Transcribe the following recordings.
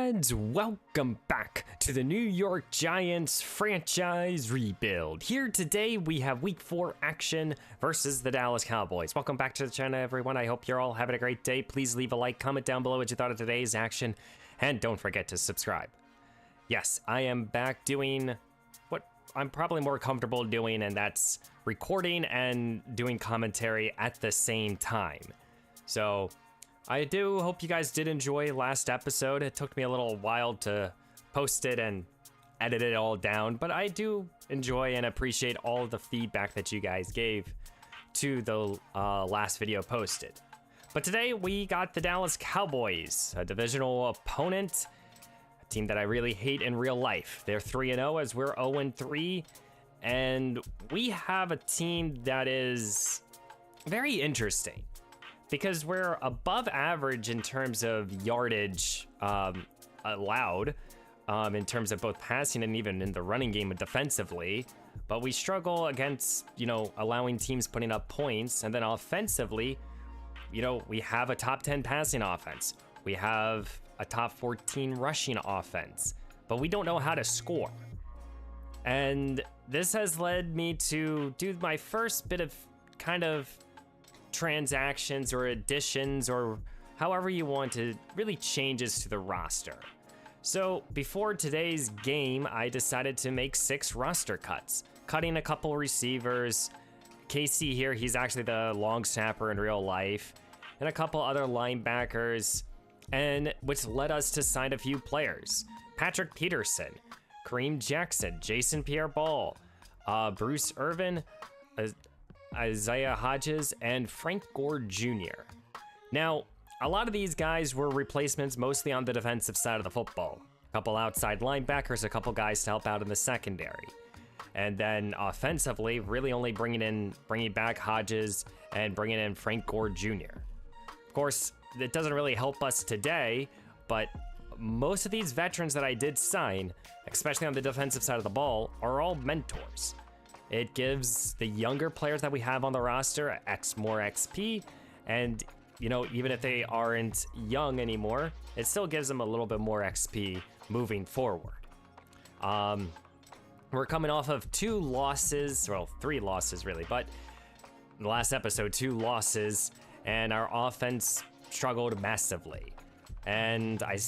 lads, welcome back to the New York Giants franchise rebuild. Here today we have week 4 action versus the Dallas Cowboys. Welcome back to the channel, everyone. I hope you're all having a great day. Please leave a like, comment down below what you thought of today's action, and don't forget to subscribe. Yes, I am back doing what I'm probably more comfortable doing, and that's recording and doing commentary at the same time. So I do hope you guys did enjoy last episode. It took me a little while to post it and edit it all down, but I do enjoy and appreciate all of the feedback that you guys gave to the last video posted. But today we got the Dallas Cowboys, a divisional opponent, a team that I really hate in real life. They're 3-0 as we're 0-3, and we have a team that is very interesting, because we're above average in terms of yardage allowed, in terms of both passing and even in the running game defensively. But we struggle against, allowing teams putting up points. And then offensively, we have a top 10 passing offense. We have a top 14 rushing offense, but we don't know how to score. And this has led me to do my first bit of kind of transactions or additions, or however you want to, really changes to the roster. So before today's game, I decided to make 6 roster cuts, cutting a couple receivers. Casey here, he's actually the long snapper in real life, and a couple other linebackers, and which led us to sign a few players: Patrick Peterson, Kareem Jackson, Jason Pierre-Paul, Bruce Irvin, Isaiah Hodges, and Frank Gore Jr. Now, a lot of these guys were replacements mostly on the defensive side of the football. A couple outside linebackers, a couple guys to help out in the secondary. And then offensively, really only bringing back Hodges and bringing in Frank Gore Jr. Of course, it doesn't really help us today, but most of these veterans that I did sign, especially on the defensive side of the ball, are all mentors. It gives the younger players that we have on the roster more XP, and even if they aren't young anymore, it still gives them a little bit more XP moving forward. We're coming off of 2 losses, well, 3 losses really, but in the last episode, 2 losses, and our offense struggled massively. And I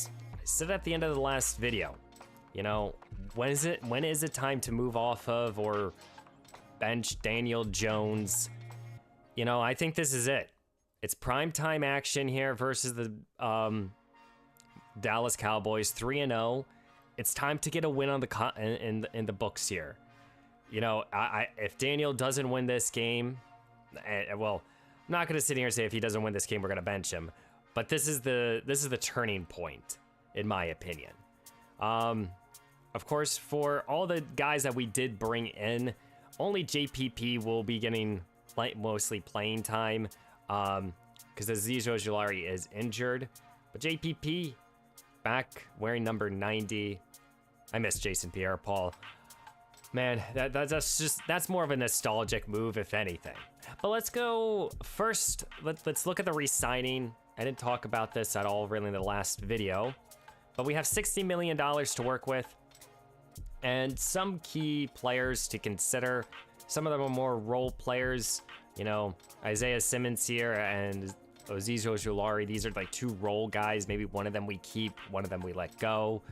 said at the end of the last video, when is it time to move off of or bench Daniel Jones? I think this is it. It's primetime action here versus the Dallas Cowboys, 3-0. It's time to get a win on in the books here. If Daniel doesn't win this game, well, I'm not gonna sit here and say if he doesn't win this game we're gonna bench him, but this is the turning point, in my opinion. Of course, for all the guys that we did bring in, only JPP will be getting mostly playing time, because Azeez Ojulari is injured. But JPP back wearing number 90. I miss Jason Pierre-Paul. Man, that's more of a nostalgic move, if anything. But let's go first. Let's look at the re-signing. I didn't talk about this at all really in the last video, but we have $60 million to work with, and some key players to consider. Some of them are more role players, Isaiah Simmons here and Azeez Ojulari. These are like 2 role guys. Maybe one of them we keep, one of them we let go.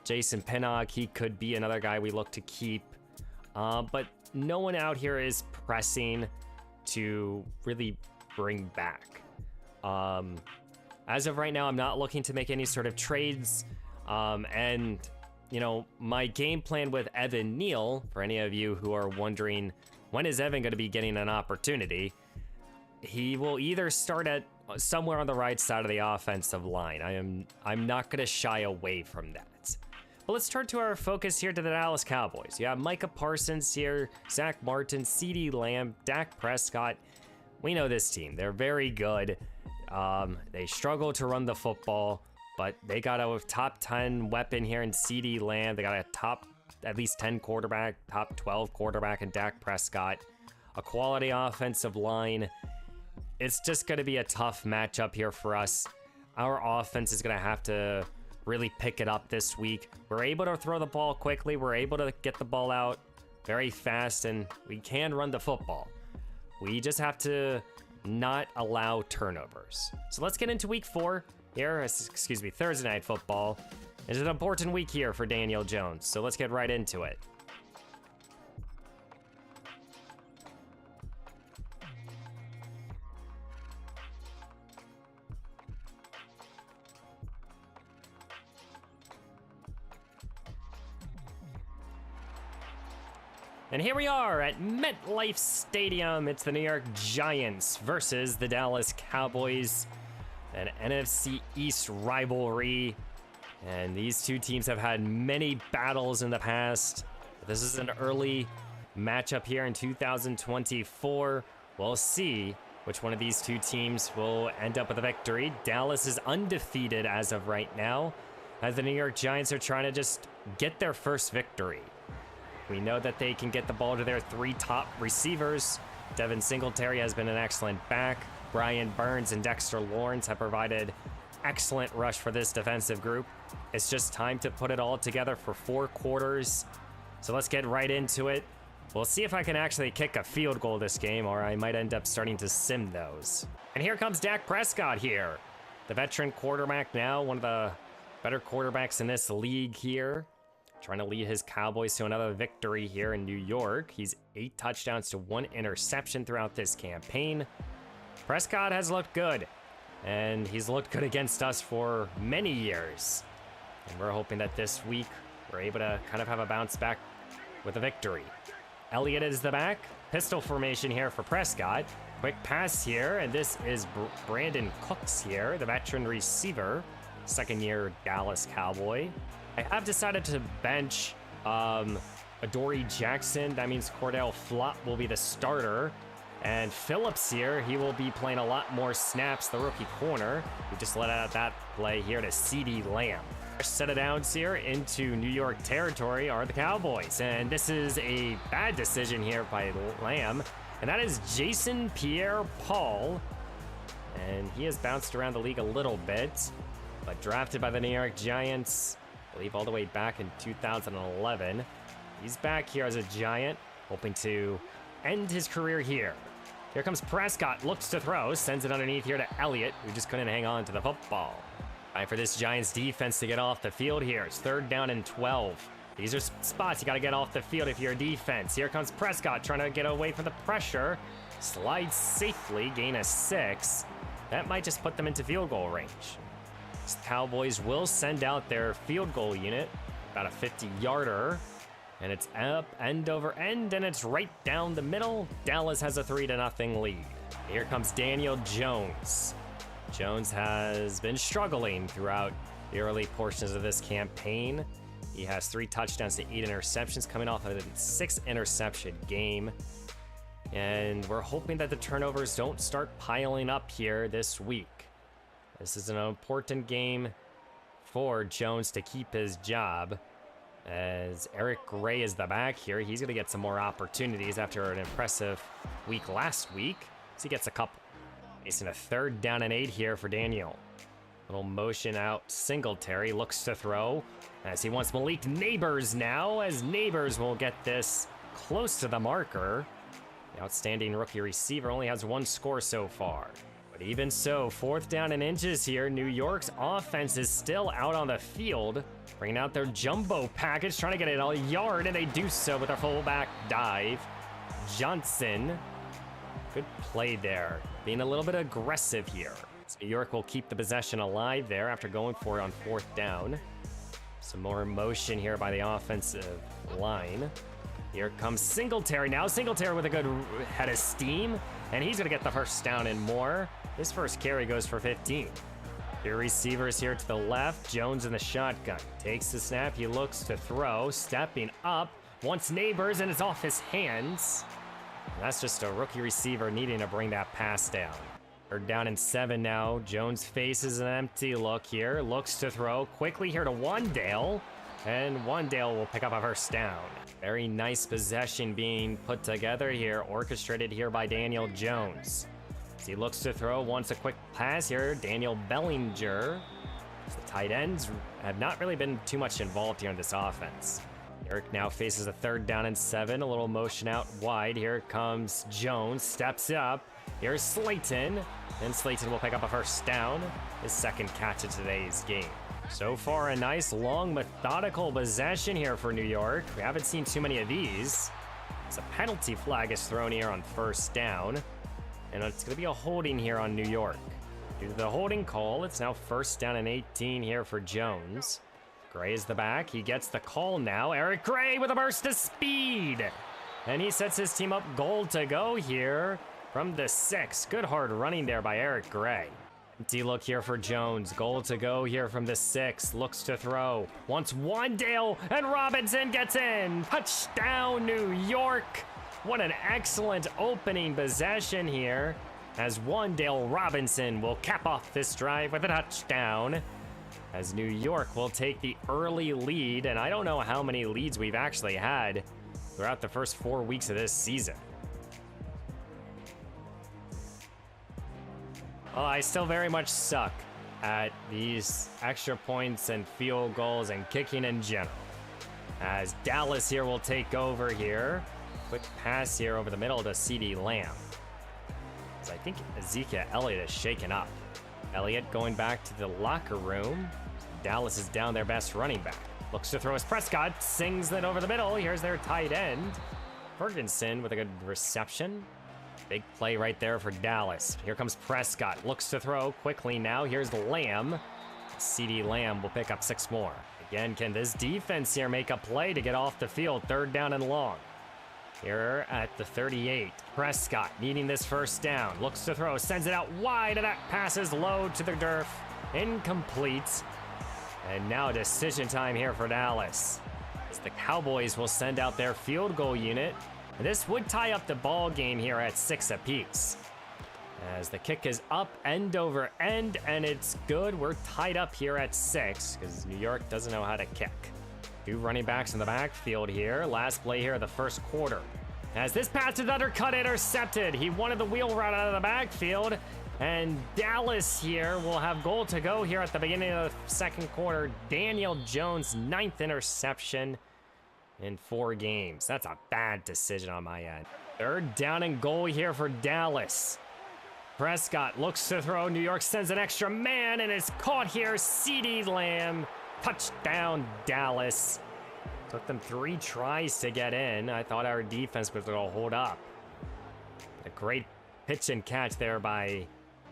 Jason Pinnock, he could be another guy we look to keep. But no one out here is pressing to really bring back. As of right now, I'm not looking to make any sort of trades. And my game plan with Evan Neal, for any of you who are wondering, when is Evan going to be getting an opportunity? He will either start at somewhere on the right side of the offensive line. I'm not going to shy away from that. But let's turn to our focus here to the Dallas Cowboys. You have Micah Parsons here, Zach Martin, CeeDee Lamb, Dak Prescott. We know this team. They're very good. They struggle to run the football, but they got a top 10 weapon here in CeeDee Lamb. They got a top at least 10 quarterback, top 12 quarterback in Dak Prescott. A quality offensive line. It's just going to be a tough matchup here for us. Our offense is going to have to really pick it up this week. We're able to throw the ball quickly. We're able to get the ball out very fast, and we can run the football. We just have to not allow turnovers. So let's get into week 4 here. Excuse me, Thursday Night Football. It's an important week here for Daniel Jones, so let's get right into it. And here we are at MetLife Stadium. It's the New York Giants versus the Dallas Cowboys. An NFC East rivalry. And these two teams have had many battles in the past. This is an early matchup here in 2024. We'll see which one of these two teams will end up with a victory. Dallas is undefeated as of right now, as the New York Giants are trying to just get their first victory. We know that they can get the ball to their 3 top receivers. Devin Singletary has been an excellent back. Brian Burns and Dexter Lawrence have provided excellent rush for this defensive group. It's just time to put it all together for 4 quarters. So let's get right into it. We'll see if I can actually kick a field goal this game, or I might end up starting to sim those. And here comes Dak Prescott here. The veteran quarterback now, one of the better quarterbacks in this league here. Trying to lead his Cowboys to another victory here in New York. He's 8 touchdowns to 1 interception throughout this campaign. Prescott has looked good, and he's looked good against us for many years. And we're hoping that this week we're able to kind of have a bounce back with a victory. Elliott is the back. Pistol formation here for Prescott. Quick pass here, and this is Brandon Cooks here, the veteran receiver, second-year Dallas Cowboy. I have decided to bench Adoree Jackson. That means Cordell Flott will be the starter. And Phillips here, he will be playing a lot more snaps, the rookie corner. We just let out that play here to CeeDee Lamb. First set of downs here into New York territory are the Cowboys. And this is a bad decision here by Lamb. And that is Jason Pierre-Paul. And he has bounced around the league a little bit, but drafted by the New York Giants, I believe all the way back in 2011. He's back here as a Giant, hoping to end his career here. Here comes Prescott, looks to throw, sends it underneath here to Elliott, who just couldn't hang on to the football. Time for this Giants defense to get off the field here. It's 3rd down and 12. These are spots you got to get off the field if you're a defense. Here comes Prescott trying to get away from the pressure. Slides safely, gain a 6. That might just put them into field goal range. The Cowboys will send out their field goal unit, about a 50-yarder, and it's up end over end, and it's right down the middle. Dallas has a 3-0 lead. Here comes Daniel Jones. Jones has been struggling throughout the early portions of this campaign. He has 3 touchdowns to 8 interceptions, coming off of a 6-interception game. And we're hoping that the turnovers don't start piling up here this week. This is an important game for Jones to keep his job, as Eric Gray is the back here. He's going to get some more opportunities after an impressive week last week. So he gets a couple. Facing a 3rd down and 8 here for Daniel. Little motion out. Singletary looks to throw as he wants Malik Neighbors now, as Neighbors will get this close to the marker. The outstanding rookie receiver only has 1 score so far. But even so, 4th down and inches here. New York's offense is still out on the field, bringing out their jumbo package, trying to get it a yard, and they do so with their fullback dive. Johnson, good play there, being a little bit aggressive here. So New York will keep the possession alive there after going for it on 4th down. Some more motion here by the offensive line. Here comes Singletary now. Singletary with a good head of steam, and he's going to get the first down and more. His first carry goes for 15. Your receivers here to the left. Jones in the shotgun. Takes the snap. He looks to throw. Stepping up. Wants Neighbors, and it's off his hands. And that's just a rookie receiver needing to bring that pass down. They're down in 7 now. Jones faces an empty look here. Looks to throw. Quickly here to Wandale. And Wandale will pick up a first down. Very nice possession being put together here, orchestrated here by Daniel Jones. As he looks to throw, wants a quick pass here. Daniel Bellinger So the tight ends have not really been too much involved here in this offense. Eric now faces a 3rd down and 7, a little motion out wide. Here comes Jones, steps up. Here's Slayton, and Slayton will pick up a 1st down, his 2nd catch of today's game. So far, a nice, long, methodical possession here for New York. We haven't seen too many of these. As a penalty flag is thrown here on 1st down, and it's going to be a holding here on New York. Due to the holding call, it's now 1st down and 18 here for Jones. Gray is the back. He gets the call now. Eric Gray with a burst of speed. And he sets his team up goal to go here from the 6. Good hard running there by Eric Gray. Empty look here for Jones. Goal to go here from the 6. Looks to throw. Wants Wandale, and Robinson gets in. Touchdown, New York. What an excellent opening possession here, as Wandale Robinson will cap off this drive with a touchdown, as New York will take the early lead. And I don't know how many leads we've actually had throughout the first 4 weeks of this season. Well, I still very much suck at these extra points and field goals and kicking in general, as Dallas here will take over here. Quick pass here over the middle to CeeDee Lamb, as I think Ezekiel Elliott is shaken up. Elliott going back to the locker room. Dallas is down their best running back. Looks to throw as Prescott sings that over the middle. Here's their tight end, Ferguson, with a good reception. Big play right there for Dallas. Here comes Prescott. Looks to throw quickly now. Here's Lamb. CeeDee Lamb will pick up 6 more. Again, can this defense here make a play to get off the field? 3rd down and long. Here at the 38, Prescott needing this 1st down. Looks to throw, sends it out wide, and that pass is low to the turf. Incomplete. And now decision time here for Dallas, as the Cowboys will send out their field goal unit. And this would tie up the ball game here at 6 apiece, as the kick is up end over end, and it's good. We're tied up here at 6 because New York doesn't know how to kick. 2 running backs in the backfield here. Last play here of the 1st quarter, as this pass is undercut, intercepted. He wanted the wheel route out of the backfield, and Dallas here will have goal to go here at the beginning of the 2nd quarter. Daniel Jones' 9th interception in 4 games. That's a bad decision on my end. 3rd down and goal here for Dallas. Prescott looks to throw. New York sends an extra man, and it's caught here. CeeDee Lamb. Touchdown, Dallas. Took them 3 tries to get in. I thought our defense was going to hold up. A great pitch and catch there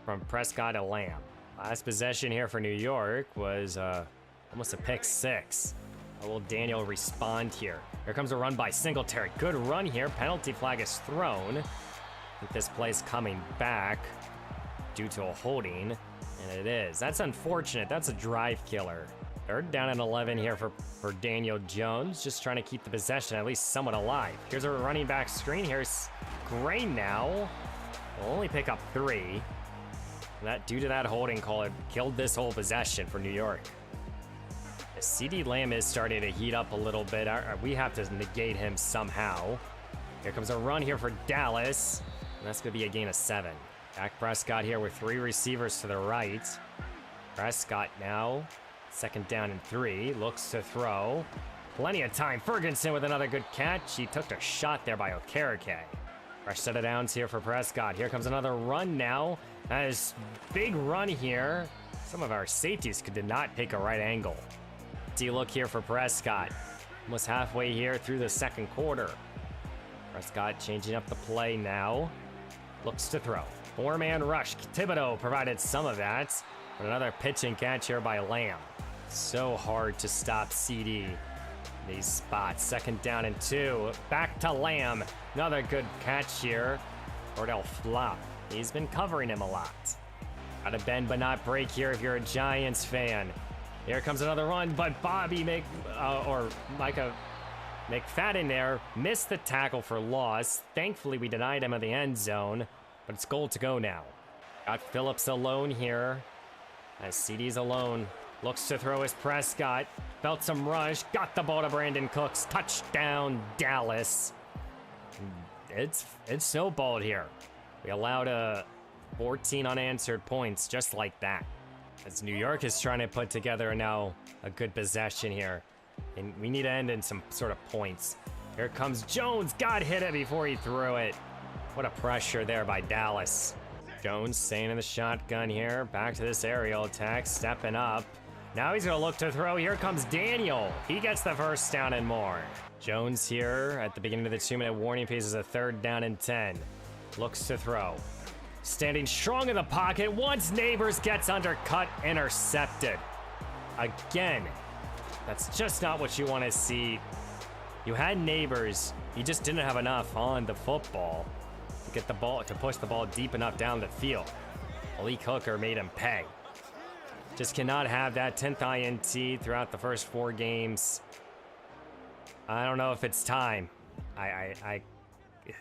from Prescott to Lamb. Last possession here for New York was almost a pick 6. How will Daniel respond here? Here comes a run by Singletary. Good run here. Penalty flag is thrown. I think this play's coming back due to a holding, and it is. That's unfortunate. That's a drive killer. 3rd down and 11 here for Daniel Jones, just trying to keep the possession at least somewhat alive. Here's a running back screen. Here's Gray now. Will only pick up 3. And that, due to that holding call, it killed this whole possession for New York. CeeDee Lamb is starting to heat up a little bit. We have to negate him somehow. Here comes a run here for Dallas, and that's going to be a gain of 7. Dak Prescott here with 3 receivers to the right. Prescott now, 2nd down and 3, looks to throw. Plenty of time. Ferguson with another good catch. He took a shot there by Okereke. Fresh set of downs here for Prescott. Here comes another run now. As big run here. Some of our safeties did not take a right angle. Look here for Prescott. Almost halfway here through the 2nd quarter. Prescott changing up the play now. Looks to throw. 4-man rush. Thibodeau provided some of that. But another pitch and catch here by Lamb. So hard to stop CeeDee in these spots. 2nd down and 2. Back to Lamb. Another good catch here. Cordell Flop. He's been covering him a lot. Gotta bend but not break here if you're a Giants fan. Here comes another run, but Micah McFadden there missed the tackle for loss. Thankfully, we denied him in the end zone, but it's goal to go now. Got Phillips alone here, as CeeDee's alone. Looks to throw his Prescott. Felt some rush. Got the ball to Brandon Cooks. Touchdown, Dallas. It's snowballed here. We allowed 14 unanswered points just like that. As New York is trying to put together now a good possession here. And we need to end in some sort of points. Here comes Jones. God, hit it before he threw it. What a pressure there by Dallas. Jones staying in the shotgun here. Back to this aerial attack, stepping up. Now he's gonna look to throw. Here comes Daniel. He gets the first down and more. Jones here at the beginning of the 2-minute warning faces a 3rd down and 10. Looks to throw. Standing strong in the pocket. Once Neighbors gets undercut, intercepted. Again, that's just not what you want to see. You had Neighbors. He just didn't have enough on the football to get the ball, to push the ball deep enough down the field. Malik Hooker made him pay. Just cannot have that 10th INT throughout the first 4 games. I don't know if it's time. I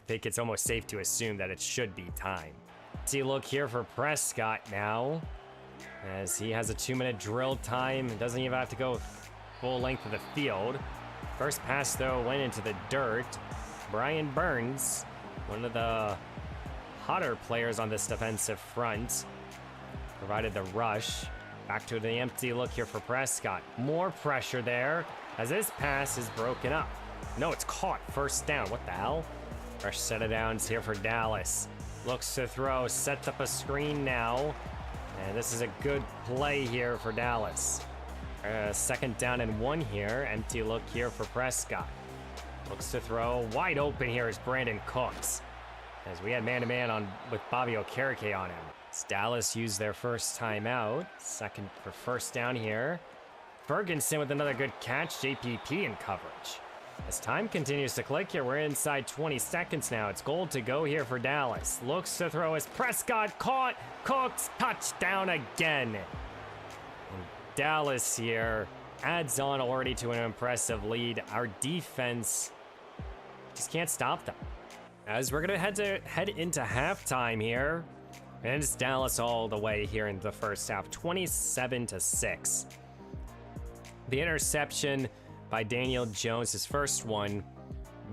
think it's almost safe to assume that it should be time. See, look here for Prescott now, as he has a 2-minute drill time. Doesn't even have to go full length of the field. First pass, though, went into the dirt. Brian Burns, one of the hotter players on this defensive front, provided the rush. Back to the empty look here for Prescott. More pressure there as this pass is broken up. No, it's caught. First down. What the hell? Fresh set of downs here for Dallas. Looks to throw. Sets up a screen now. And this is a good play here for Dallas. 2nd down and 1 here. Empty look here for Prescott. Looks to throw. Wide open here is Brandon Cooks, as we had man-to-man on with Bobby Okereke on him. As Dallas used their first timeout. Second for first down here. Ferguson with another good catch. JPP in coverage. As time continues to click here, we're inside 20 seconds now. It's goal to go here for Dallas. Looks to throw as Prescott caught. Cooks, touchdown again. And Dallas here adds on already to an impressive lead. Our defense just can't stop them. As we're gonna head into halftime here. And it's Dallas all the way here in the first half, 27-6. The interception by Daniel Jones, his first one,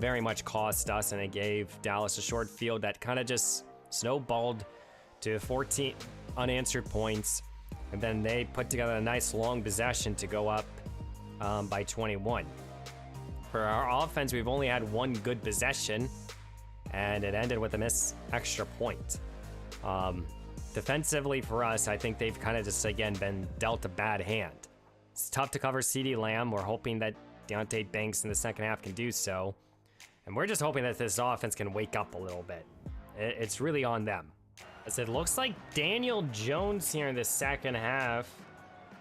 very much cost us, and it gave Dallas a short field that kind of just snowballed to 14 unanswered points. And then they put together a nice long possession to go up by 21. For our offense, we've only had 1 good possession, and it ended with a missed extra point. Defensively for us, I think they've kind of just, again, been dealt a bad hand. It's tough to cover CeeDee Lamb. We're hoping that Deonte Banks in the second half can do so. And we're just hoping that this offense can wake up a little bit. It's really on them. As it looks like Daniel Jones here in the second half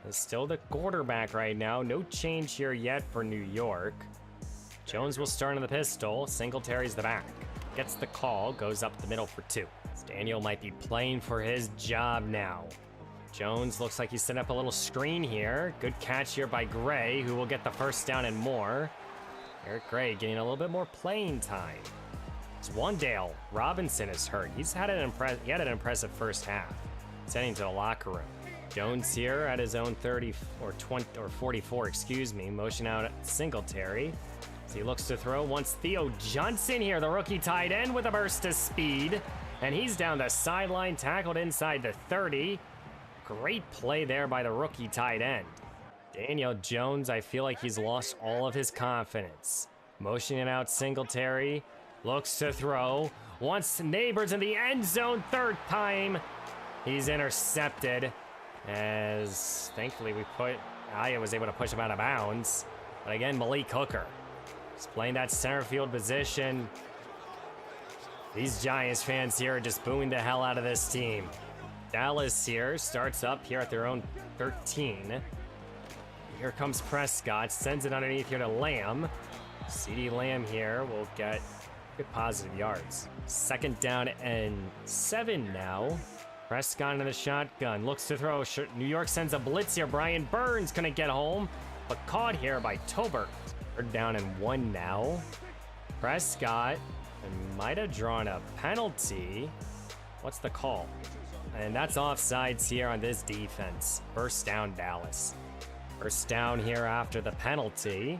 is still the quarterback right now. No change here yet for New York. Jones will start in the pistol. Singletary's the back. Gets the call, goes up the middle for 2. Daniel might be playing for his job now. Jones looks like he set up a little screen here. Good catch here by Gray, who will get the first down and more. Eric Gray getting a little bit more playing time. It's Wandale Robinson is hurt. He had an impressive first half. He's heading to the locker room. Jones here at his own 30 or 20 or 44, excuse me, motion out Singletary. As he looks to throw, once Theo Johnson here, the rookie tight end with a burst of speed. And he's down the sideline, tackled inside the 30. Great play there by the rookie tight end. Daniel Jones, I feel like he's lost all of his confidence. Motioning out Singletary, looks to throw. Once Neighbors in the end zone, 3rd time. He's intercepted, as thankfully I was able to push him out of bounds. But again, Malik Hooker is playing that center field position. These Giants fans here are just booing the hell out of this team. Dallas here starts up here at their own 13. Here comes Prescott, sends it underneath here to Lamb. CeeDee Lamb here will get good positive yards. 2nd down and 7 now. Prescott in the shotgun, looks to throw. New York sends a blitz here. Brian Burns gonna get home, but caught here by Tolbert. 3rd down and 1 now. Prescott might have drawn a penalty. What's the call? And that's offsides here on this defense. First down, Dallas. First down here after the penalty.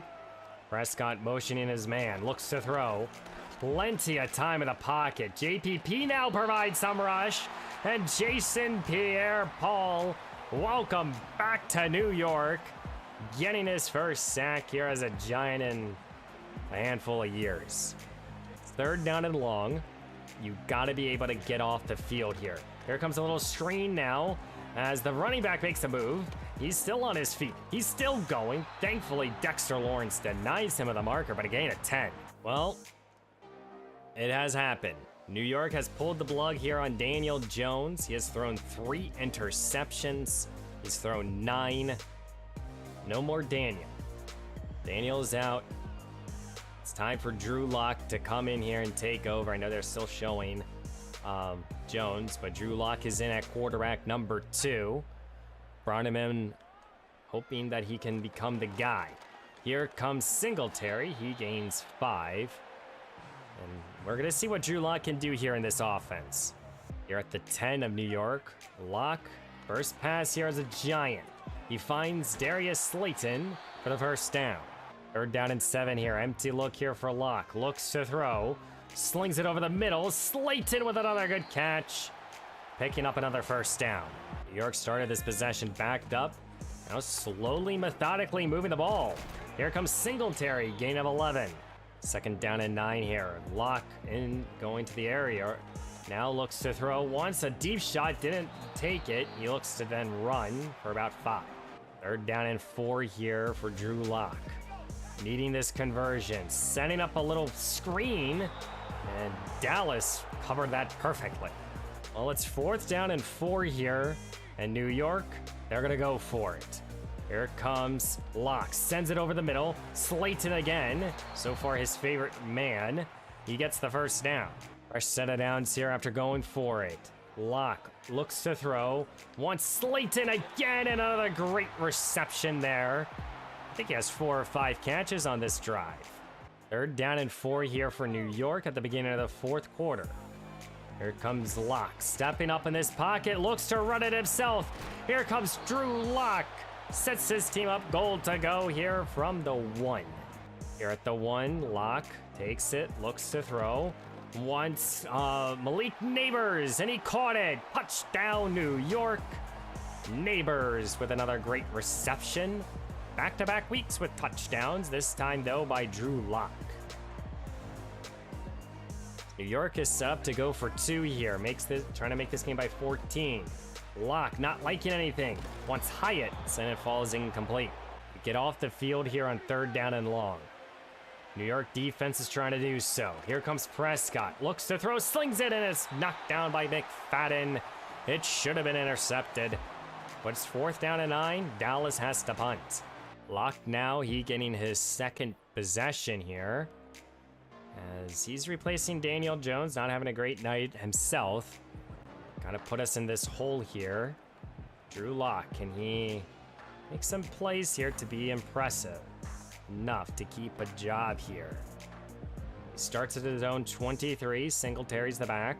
Prescott motioning his man, looks to throw. Plenty of time in the pocket. JPP now provides some rush. And Jason Pierre-Paul Welcome back to New York. Getting his first sack here as a Giant in a handful of years. It's 3rd down and long. You gotta be able to get off the field here. Here comes a little screen now as the running back makes a move. He's still on his feet. He's still going. Thankfully, Dexter Lawrence denies him of the marker, but a gain of 10. Well, it has happened. New York has pulled the plug here on Daniel Jones. He has thrown 3 interceptions. He's thrown 9. No more Daniel. Daniel's out. It's time for Drew Lock to come in here and take over. I know they're still showing Jones, but Drew Lock is in at quarterback number 2. Brought him in hoping that he can become the guy. Here comes Singletary. He gains 5. And we're going to see what Drew Lock can do here in this offense. Here at the 10 of New York. Lock, first pass here as a Giant. He finds Darius Slayton for the first down. 3rd down and 7 here. Empty look here for Lock. Looks to throw. Slings it over the middle. Slayton with another good catch. Picking up another first down. New York started this possession backed up. Now slowly, methodically moving the ball. Here comes Singletary, gain of 11. 2nd down and 9 here. Lock in, going to the area. Now looks to throw once. A deep shot, didn't take it. He looks to then run for about 5. 3rd down and 4 here for Drew Lock. Needing this conversion. Setting up a little screen. And Dallas covered that perfectly. Well, it's 4th down and 4 here. And New York, they're going to go for it. Here comes Lock, sends it over the middle. Slayton again, so far his favorite man. He gets the first down. Fresh set of downs here after going for it. Lock looks to throw. Wants Slayton again, and another great reception there. I think he has 4 or 5 catches on this drive. 3rd down and 4 here for New York at the beginning of the 4th quarter. Here comes Lock, stepping up in this pocket, looks to run it himself. Here comes Drew Lock. Sets his team up, goal to go here from the 1. Here at the 1, Lock takes it, looks to throw. Wants Malik Neighbors, and he caught it. Touchdown, New York. Neighbors with another great reception. Back-to-back weeks with touchdowns, this time though by Drew Lock. New York is set up to go for 2 here. Trying to make this game by 14. Lock not liking anything. Wants Hyatt, and it falls incomplete. We get off the field here on 3rd down and long. New York defense is trying to do so. Here comes Prescott. Looks to throw, slings it, and it's knocked down by McFadden. It should have been intercepted. But it's 4th down and 9. Dallas has to punt. Lock now, he getting his 2nd possession here. As he's replacing Daniel Jones, not having a great night himself. Kind of put us in this hole here. Drew Lock, can he make some plays here to be impressive? Enough to keep a job here. He starts at his own 23. Singletary's the back.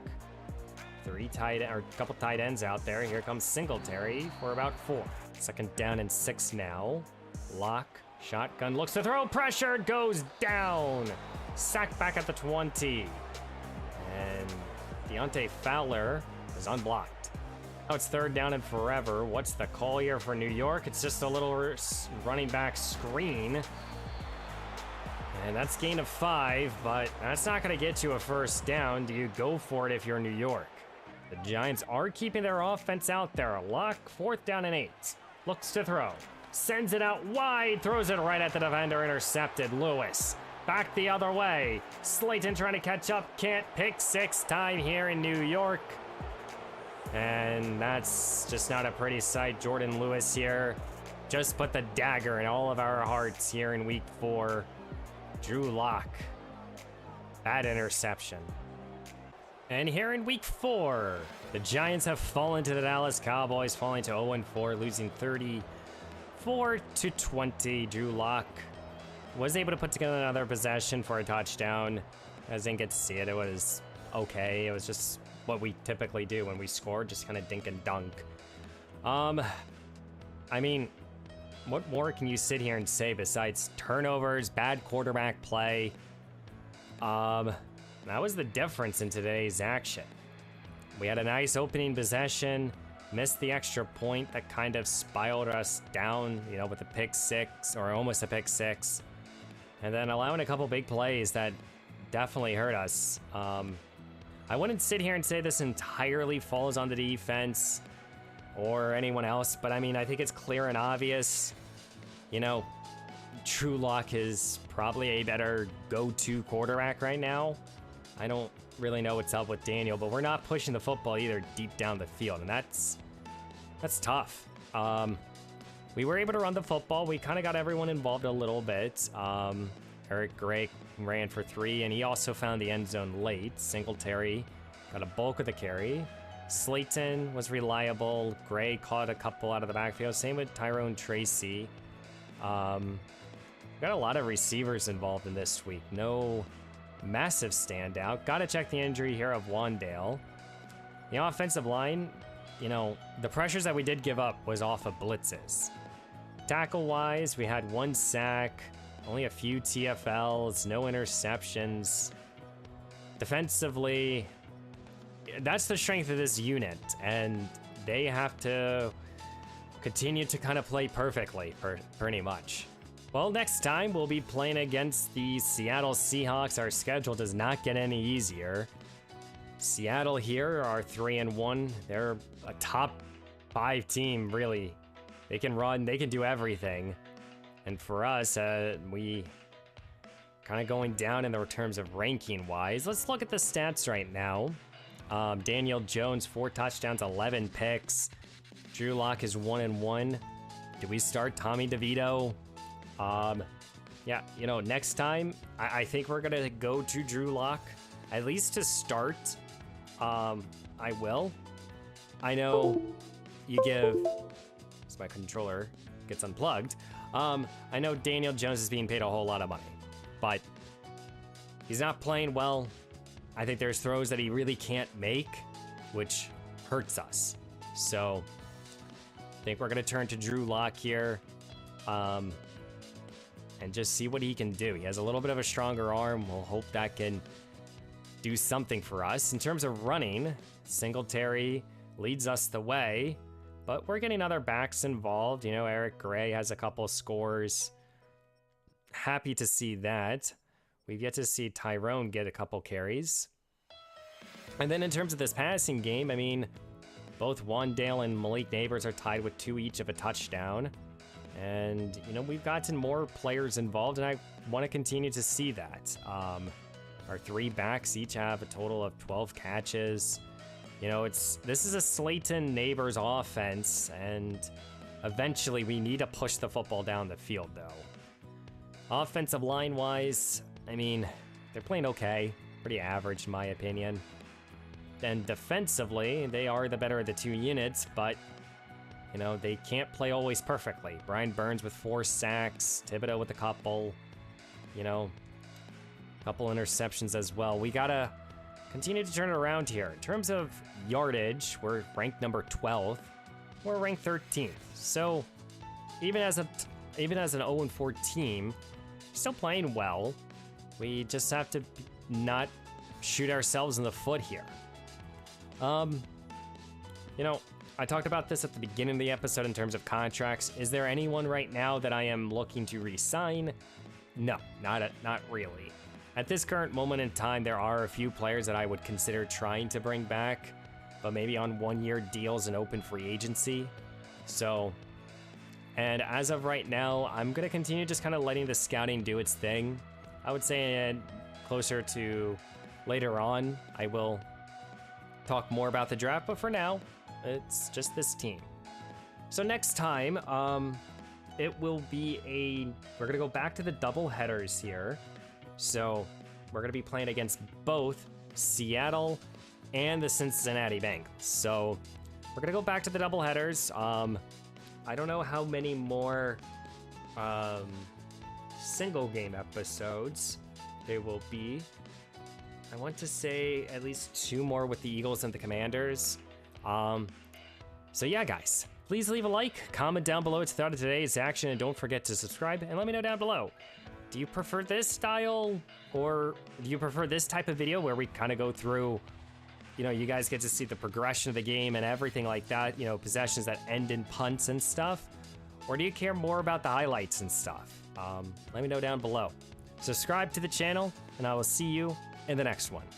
A couple tight ends out there. Here comes Singletary for about 4. 2nd down and 6 now. Lock, shotgun, looks to throw, pressure, goes down. Sacked back at the 20. And Deontay Fowler is unblocked. Now it's 3rd down and forever. What's the call here for New York? It's just a little running back screen. And that's gain of 5, but that's not going to get you a first down. Do you go for it if you're New York? The Giants are keeping their offense out there. Lock, 4th down and 8. Looks to throw. Sends it out wide. Throws it right at the defender. Intercepted. Lewis. Back the other way. Slayton trying to catch up. Can't. Pick 6 time here in New York. And that's just not a pretty sight. Jordan Lewis here just put the dagger in all of our hearts here in week 4. Drew Lock. Bad interception. And here in week 4, the Giants have fallen to the Dallas Cowboys, falling to 0-4, losing 34-20. Drew Lock was able to put together another possession for a touchdown. I didn't get to see it. It was okay. It was just what we typically do when we score, just kind of dink and dunk. I mean, what more can you sit here and say besides turnovers, bad quarterback play? That was the difference in today's action. We had a nice opening possession, Missed the extra point that kind of spiraled us down, you know, with a pick six, or almost a pick six. And then allowing a couple big plays that definitely hurt us. I wouldn't sit here and say this entirely falls on the defense or anyone else, but I mean, I think it's clear and obvious. You know, Drew Lock is probably a better go-to quarterback right now. I don't really know what's up with Daniel, but we're not pushing the football either deep down the field, and that's tough. We were able to run the football. We kind of got everyone involved a little bit. Eric Gray ran for 3, and he also found the end zone late. Singletary got a bulk of the carry. Slayton was reliable. Gray caught a couple out of the backfield. Same with Tyrone Tracy. Got a lot of receivers involved in this week. No massive standout. Got to check the injury here of Wandale. The offensive line, you know, the pressures that we did give up was off of blitzes. Tackle-wise, we had 1 sack, only a few TFLs, no interceptions. Defensively, that's the strength of this unit, and they have to continue to kind of play perfectly, pretty much. Well, next time we'll be playing against the Seattle Seahawks. Our schedule does not get any easier. Seattle here are 3-1. They're a top 5 team, really. They can run, they can do everything. And for us, we kind of going down in the terms of ranking wise. Let's look at the stats right now. Daniel Jones, 4 touchdowns, 11 picks. Drew Lock is 1-1. Do we start Tommy DeVito? Yeah, you know, next time, I think we're gonna go to Drew Lock, at least to start. I will. I know you give, as my controller gets unplugged, I know Daniel Jones is being paid a whole lot of money, but he's not playing well. I think there's throws that he really can't make, which hurts us. So I think we're gonna turn to Drew Lock here. And just see what he can do. He has a little bit of a stronger arm. We'll hope that can do something for us. In terms of running, Singletary leads us the way, but we're getting other backs involved. You know, Eric Gray has a couple scores. Happy to see that. We've yet to see Tyrone get a couple carries. And then in terms of this passing game, I mean, both Wandale and Malik Neighbors are tied with 2 each of a touchdown. And, you know, we've gotten more players involved, and I want to continue to see that. Our 3 backs each have a total of 12 catches. You know, this is a Slayton Neighbors offense, and eventually we need to push the football down the field, though. Offensive line-wise, I mean, they're playing okay. Pretty average, in my opinion. And defensively, they are the better of the 2 units, but you know, they can't play always perfectly. Brian Burns with 4 sacks, Thibodeau with a couple, you know, couple interceptions as well. We gotta continue to turn it around here. In terms of yardage, we're ranked number 12th. We're ranked 13th. So even as an 0-4 team, still playing well. We just have to not shoot ourselves in the foot here. You know, I talked about this at the beginning of the episode in terms of contracts. Is there anyone right now that I am looking to re-sign? No, not really. At this current moment in time, there are a few players that I would consider trying to bring back, but maybe on 1-year deals and open free agency. So, and as of right now, I'm going to continue just kind of letting the scouting do its thing. I would say closer to later on, I will talk more about the draft, but for now, it's just this team. So next time, it will be we're gonna go back to the double headers here. So we're gonna be playing against both Seattle and the Cincinnati Bengals. So we're gonna go back to the double headers. I don't know how many more single game episodes there will be. I want to say at least 2 more with the Eagles and the Commanders. So yeah, guys, please leave a like, comment down below what you thought of today's action, and don't forget to subscribe, and let me know down below. Do you prefer this style, or do you prefer this type of video where we kind of go through you know, you guys get to see the progression of the game and everything like that, you know, possessions that end in punts and stuff? Or do you care more about the highlights and stuff? Let me know down below. Subscribe to the channel, and I will see you in the next one.